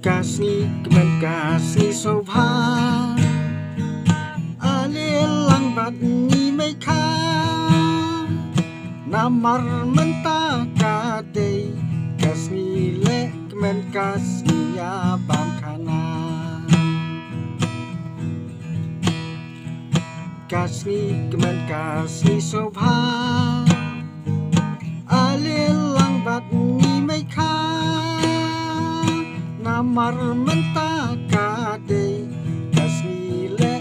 kasih kasih soba alilang bat ni mai kha namar menta kade kasih le kasih ya bam kana kasih kasih soba alilang bat ni mai kha namar menta kade kasih le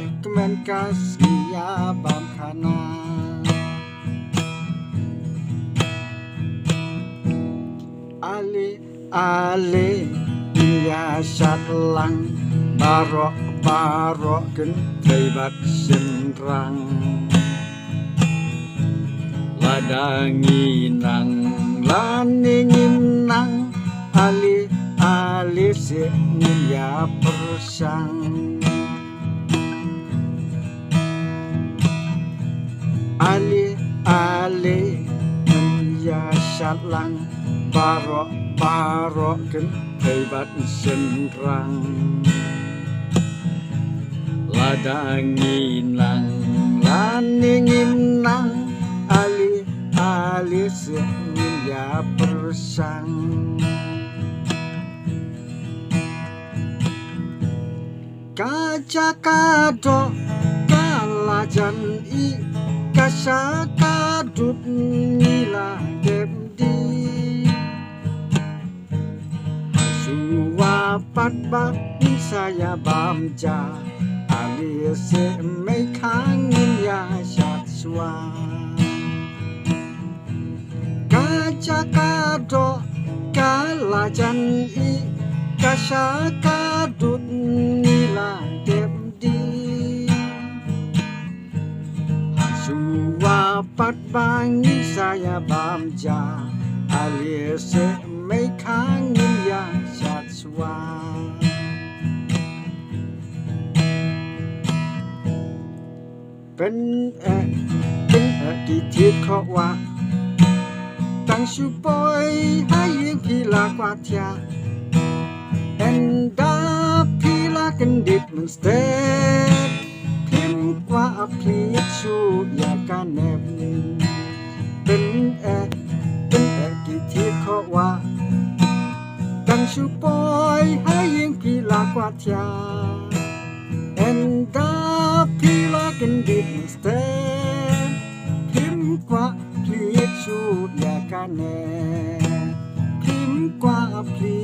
kasih ya bam kana ale ya satlang barok gentai bat senrang ladanginang laninginang ale senin ya persang ale ya satlang barok gentai bat senrang ladanginang laninginang ali senin ya persang kaca kado kalajan i kasa kadut nila demdi suapat bat saya bamja ali se mai kangin ya syat swa kaca kado kalajan i kasa kadut nila demdi suapat bangi saya bamja ali se mai kangin ya syat swaเป็นที่ทิศเขาว่าตั้งชูปอยให้ยิงพีลากว่าเทียเอ็นดาพีลากันดิดมันสเตปพิมพ์กว่าพลีชูอยากกันแนบเป็นที่ทิศเขาว่าตั้งชูปอยให้ยิงพีลากว่าเทียเอ็นดาพีลากันดิดมันสเตปพิมพ์กว่าพลีชูอยากกันแนบพิมพ์กว่าพลี